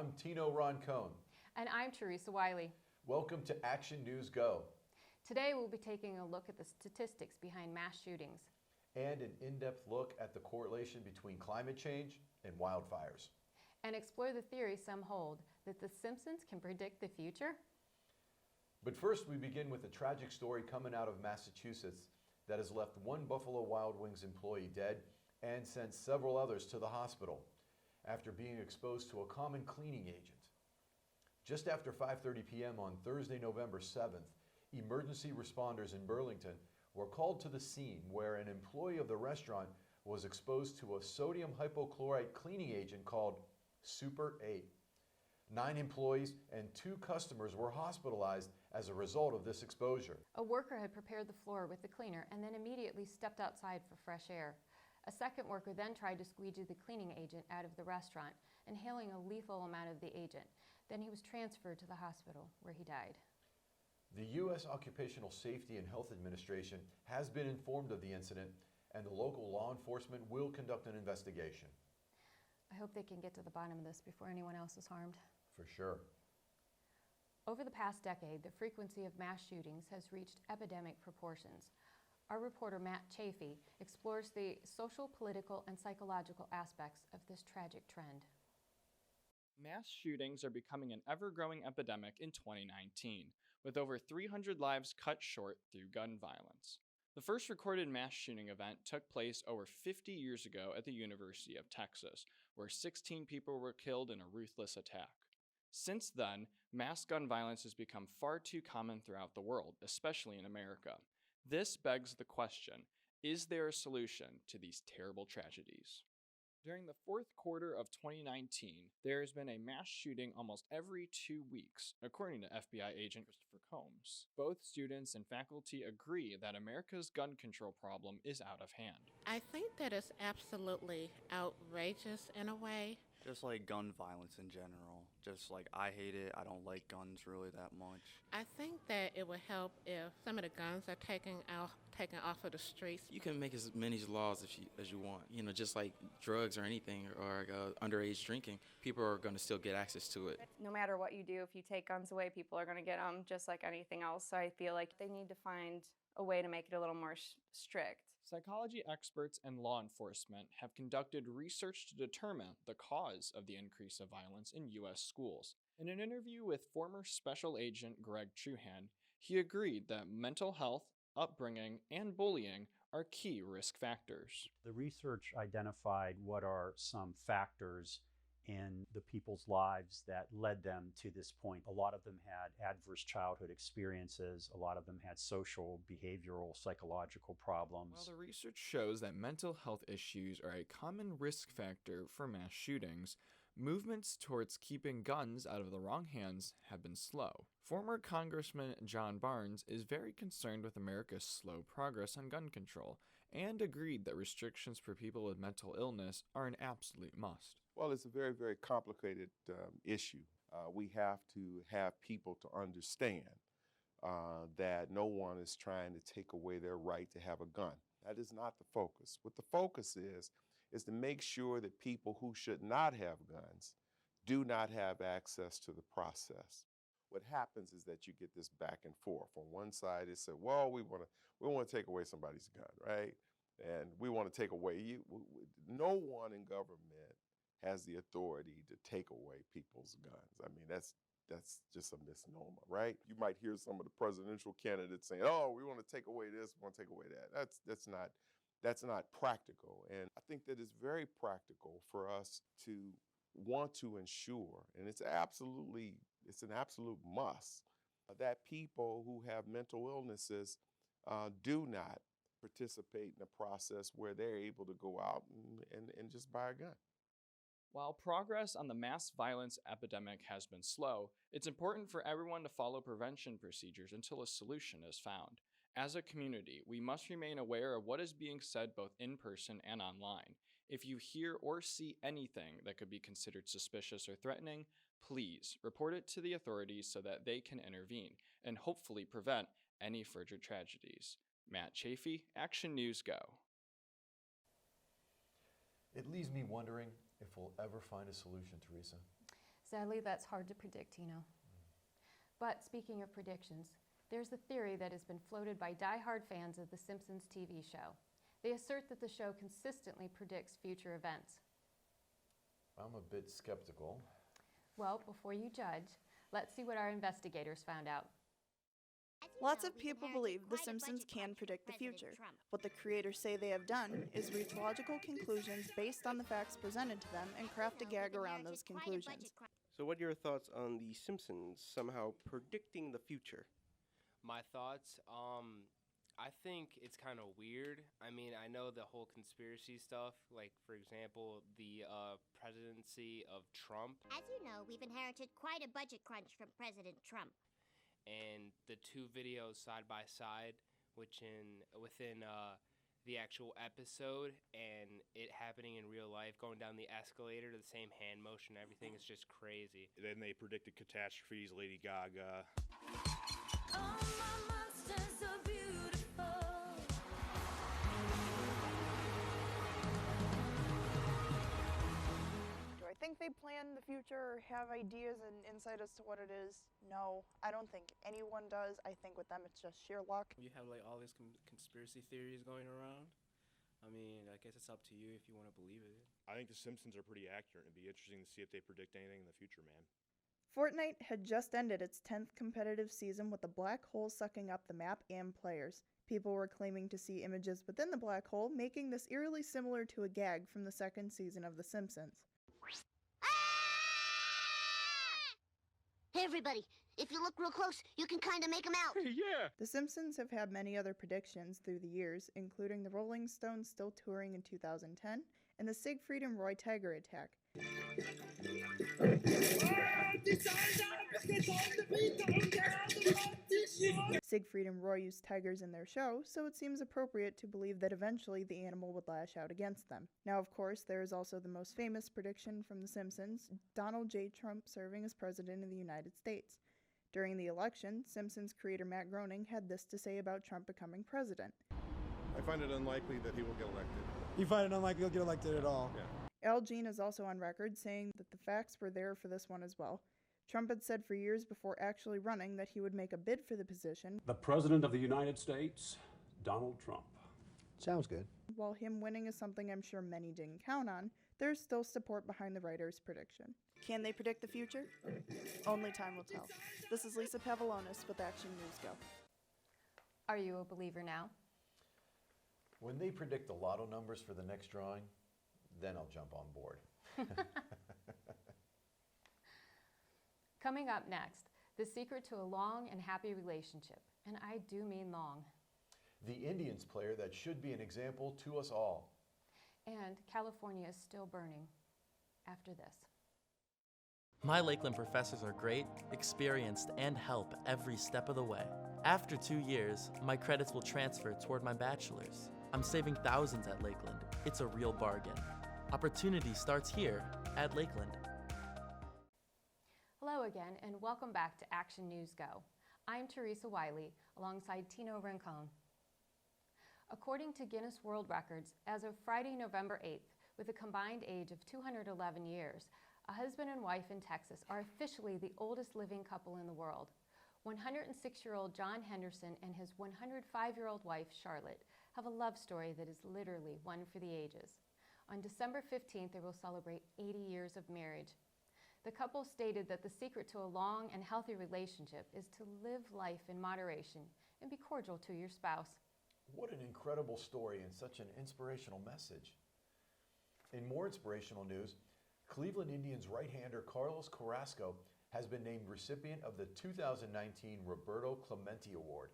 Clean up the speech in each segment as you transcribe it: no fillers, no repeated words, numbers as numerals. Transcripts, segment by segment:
I'm Tino Roncone. And I'm Teresa Wiley. Welcome to Action News Go. Today we'll be taking a look at the statistics behind mass shootings. And an in-depth look at the correlation between climate change and wildfires. And explore the theory some hold that The Simpsons can predict the future. But first we begin with a tragic story coming out of Massachusetts that has left one Buffalo Wild Wings employee dead and sent several others to the hospital after being exposed to a common cleaning agent. Just after 5:30 p.m. on Thursday, November 7th, emergency responders in Burlington were called to the scene where an employee of the restaurant was exposed to a sodium hypochlorite cleaning agent called Super 8. 9 employees and 2 customers were hospitalized as a result of this exposure. A worker had prepared the floor with the cleaner and then immediately stepped outside for fresh air. A second worker then tried to squeegee the cleaning agent out of the restaurant, inhaling a lethal amount of the agent. Then he was transferred to the hospital, where he died. The U.S. Occupational Safety and Health Administration has been informed of the incident, and the local law enforcement will conduct an investigation. I hope they can get to the bottom of this before anyone else is harmed. For sure. Over the past decade, the frequency of mass shootings has reached epidemic proportions. Our reporter Matt Chafee explores the social, political, and psychological aspects of this tragic trend. Mass shootings are becoming an ever-growing epidemic in 2019, with over 300 lives cut short through gun violence. The first recorded mass shooting event took place over 50 years ago at the University of Texas, where 16 people were killed in a ruthless attack. Since then, mass gun violence has become far too common throughout the world, especially in America. This begs the question, is there a solution to these terrible tragedies? During the fourth quarter of 2019, there has been a mass shooting almost every 2 weeks, according to FBI agent Christopher Combs. Both students and faculty agree that America's gun control problem is out of hand. I think that it's absolutely outrageous in a way. Just like gun violence in general. Just like I hate it. I don't like guns really that much. I think that it would help if some of the guns are taken off of the streets. You can make as many laws as you want. You know, just like drugs or anything, or underage drinking, people are going to still get access to it. No matter what you do, if you take guns away, people are going to get them just like anything else. So I feel like they need to find a way to make it a little more strict. Psychology experts and law enforcement have conducted research to determine the cause of the increase of violence in U.S. schools. In an interview with former Special Agent Greg Truhan, he agreed that mental health, upbringing, and bullying are key risk factors. The research identified what are some factors in the people's lives that led them to this point. A lot of them had adverse childhood experiences. A lot of them had social, behavioral, psychological problems. While the research shows that mental health issues are a common risk factor for mass shootings, movements towards keeping guns out of the wrong hands have been slow. Former Congressman John Barnes is very concerned with America's slow progress on gun control and agreed that restrictions for people with mental illness are an absolute must. Well, it's a very, very complicated issue. We have to have people to understand that no one is trying to take away their right to have a gun. That is not the focus. What the focus is to make sure that people who should not have guns do not have access to the process. What happens is that you get this back and forth. On one side, it said, well, we want to take away somebody's gun, right? And we want to take away no one in government has the authority to take away people's guns. I mean, that's just a misnomer, right? You might hear some of the presidential candidates saying, oh, we want to take away this, we want to take away that. That's not practical. And I think that it's very practical for us to want to ensure, and it's an absolute must, that people who have mental illnesses do not participate in a process where they're able to go out and just buy a gun. While progress on the mass violence epidemic has been slow, it's important for everyone to follow prevention procedures until a solution is found. As a community, we must remain aware of what is being said both in person and online. If you hear or see anything that could be considered suspicious or threatening, please report it to the authorities so that they can intervene and hopefully prevent any further tragedies. Matt Chafee, Action News Go. It leaves me wondering if we'll ever find a solution, Teresa. Sadly, that's hard to predict, Tino. But speaking of predictions, there's a theory that has been floated by die-hard fans of The Simpsons TV show. They assert that the show consistently predicts future events. I'm a bit skeptical. Well, before you judge, let's see what our investigators found out. Lots of people believe The Simpsons can predict the future. What the creators say they have done is reach logical conclusions based on the facts presented to them and craft a gag around those conclusions. So what are your thoughts on The Simpsons somehow predicting the future? My thoughts, I think it's kind of weird. I mean, I know the whole conspiracy stuff, like, for example, the presidency of Trump. As you know, we've inherited quite a budget crunch from President Trump. And the two videos side by side, within the actual episode, and it happening in real life, going down the escalator, the same hand motion, everything is just crazy. Then they predicted catastrophes, Lady Gaga. Do I think they plan the future or have ideas and insight as to what it is? No, I don't think anyone does. I think with them it's just sheer luck. You have like all these conspiracy theories going around. I mean, I guess it's up to you if you want to believe it. I think The Simpsons are pretty accurate. It'd be interesting to see if they predict anything in the future, man. Fortnite had just ended its 10th competitive season with the black hole sucking up the map and players. People were claiming to see images within the black hole, making this eerily similar to a gag from the second season of The Simpsons. Hey everybody, if you look real close, you can kind of make them out. Yeah! The Simpsons have had many other predictions through the years, including the Rolling Stones still touring in 2010 and the Siegfried and Roy Tiger attack. Siegfried and Roy used tigers in their show, so it seems appropriate to believe that eventually the animal would lash out against them. Now, of course, there is also the most famous prediction from The Simpsons, Donald J. Trump serving as president of the United States. During the election, Simpsons creator Matt Groening had this to say about Trump becoming president. I find it unlikely that he will get elected. You find it unlikely he'll get elected at all? Yeah. Al Jean is also on record saying that the facts were there for this one as well. Trump had said for years before actually running that he would make a bid for the position. The President of the United States, Donald Trump. Sounds good. While him winning is something I'm sure many didn't count on, there's still support behind the writer's prediction. Can they predict the future? Only time will tell. This is Lisa Pavlonis with Action News Go. Are you a believer now? When they predict the lotto numbers for the next drawing, then I'll jump on board. Coming up next, the secret to a long and happy relationship. And I do mean long. The Indians player that should be an example to us all. And California is still burning after this. My Lakeland professors are great, experienced, and help every step of the way. After 2 years, my credits will transfer toward my bachelor's. I'm saving thousands at Lakeland. It's a real bargain. Opportunity starts here at Lakeland. Hello again, and welcome back to Action News Go. I'm Teresa Wiley, alongside Tino Rincon. According to Guinness World Records, as of Friday, November 8th, with a combined age of 211 years, a husband and wife in Texas are officially the oldest living couple in the world. 106-year-old John Henderson and his 105-year-old wife, Charlotte, have a love story that is literally one for the ages. On December 15th, they will celebrate 80 years of marriage. The couple stated that the secret to a long and healthy relationship is to live life in moderation and be cordial to your spouse. What an incredible story and such an inspirational message. In more inspirational news, Cleveland Indians right-hander Carlos Carrasco has been named recipient of the 2019 Roberto Clemente Award.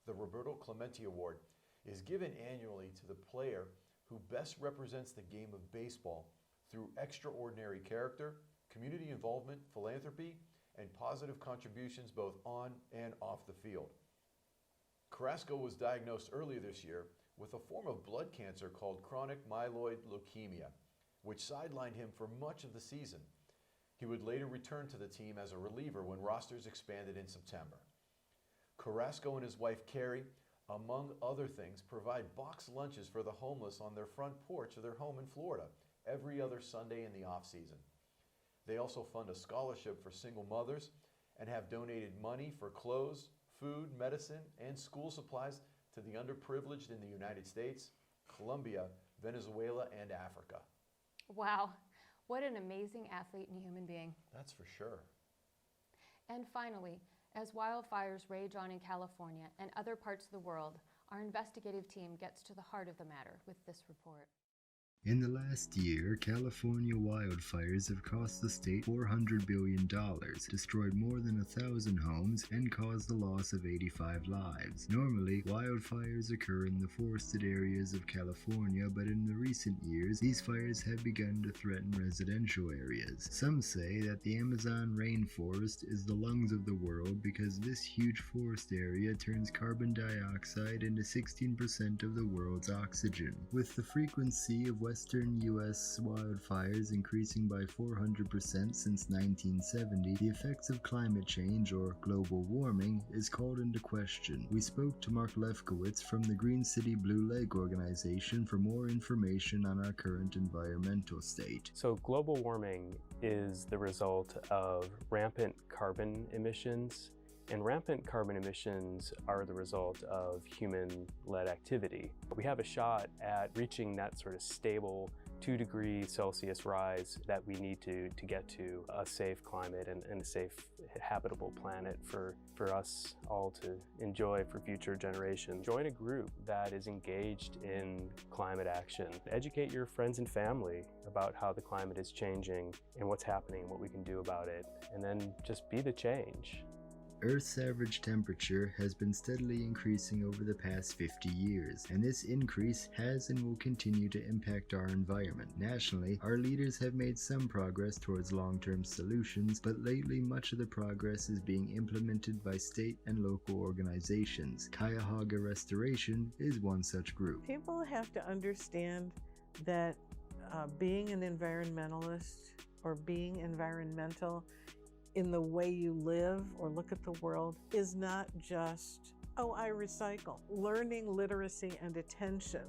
The Roberto Clemente Award is given annually to the player who best represents the game of baseball through extraordinary character, community involvement, philanthropy, and positive contributions both on and off the field. Carrasco was diagnosed earlier this year with a form of blood cancer called chronic myeloid leukemia, which sidelined him for much of the season. He would later return to the team as a reliever when rosters expanded in September. Carrasco and his wife Carrie, among other things, provide boxed lunches for the homeless on their front porch of their home in Florida every other Sunday in the off-season. They also fund a scholarship for single mothers and have donated money for clothes, food, medicine, and school supplies to the underprivileged in the United States, Colombia, Venezuela, and Africa. Wow, what an amazing athlete and human being. That's for sure. And finally, as wildfires rage on in California and other parts of the world, our investigative team gets to the heart of the matter with this report. In the last year, California wildfires have cost the state $400 billion, destroyed more than 1,000 homes, and caused the loss of 85 lives. Normally, wildfires occur in the forested areas of California, but in the recent years, these fires have begun to threaten residential areas. Some say that the Amazon rainforest is the lungs of the world because this huge forest area turns carbon dioxide into 16% of the world's oxygen. With the frequency of Western U.S. wildfires increasing by 400% since 1970, the effects of climate change, or global warming, is called into question. We spoke to Mark Lefkowitz from the Green City Blue Lake organization for more information on our current environmental state. So global warming is the result of rampant carbon emissions, and rampant carbon emissions are the result of human-led activity. We have a shot at reaching that sort of stable 2 degrees Celsius rise that we need to get to a safe climate and a safe habitable planet for us all to enjoy for future generations. Join a group that is engaged in climate action. Educate your friends and family about how the climate is changing and what's happening, what we can do about it, and then just be the change. Earth's average temperature has been steadily increasing over the past 50 years, and this increase has and will continue to impact our environment. Nationally, our leaders have made some progress towards long-term solutions, but lately much of the progress is being implemented by state and local organizations. Cuyahoga Restoration is one such group. People have to understand that being an environmentalist or being environmental in the way you live or look at the world is not just, oh, I recycle. Learning literacy and attention,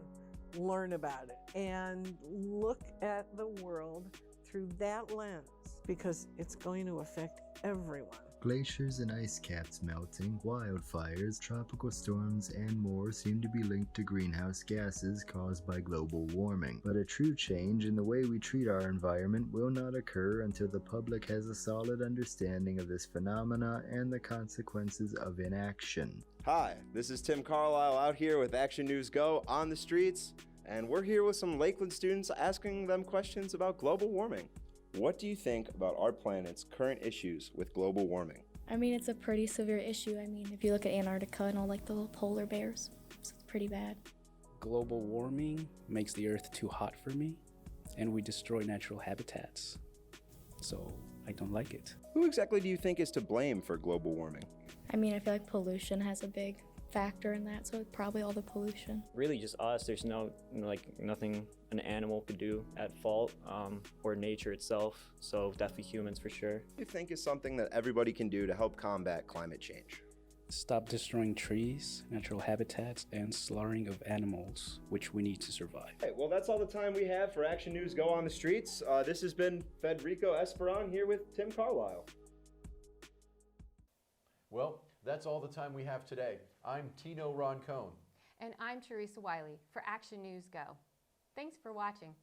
learn about it and look at the world through that lens because it's going to affect everyone. Glaciers and ice caps melting, wildfires, tropical storms, and more seem to be linked to greenhouse gases caused by global warming. But a true change in the way we treat our environment will not occur until the public has a solid understanding of this phenomena and the consequences of inaction. Hi, this is Tim Carlisle out here with Action News Go on the streets, and we're here with some Lakeland students asking them questions about global warming. What do you think about our planet's current issues with global warming? I mean, it's a pretty severe issue. I mean, if you look at Antarctica and all like the little polar bears, it's pretty bad. Global warming makes the earth too hot for me, and we destroy natural habitats. So I don't like it. Who exactly do you think is to blame for global warming? I mean, I feel like pollution has a big factor in that, so probably all the pollution. Really just us. There's nothing an animal could do at fault, or nature itself, so definitely humans for sure. What do you think is something that everybody can do to help combat climate change? Stop destroying trees, natural habitats, and slaughtering of animals, which we need to survive. Hey, well, that's all the time we have for Action News Go on the Streets. This has been Federico Esperon here with Tim Carlisle. Well, that's all the time we have today. I'm Tino Roncone. And I'm Teresa Wiley for Action News Go. Thanks for watching.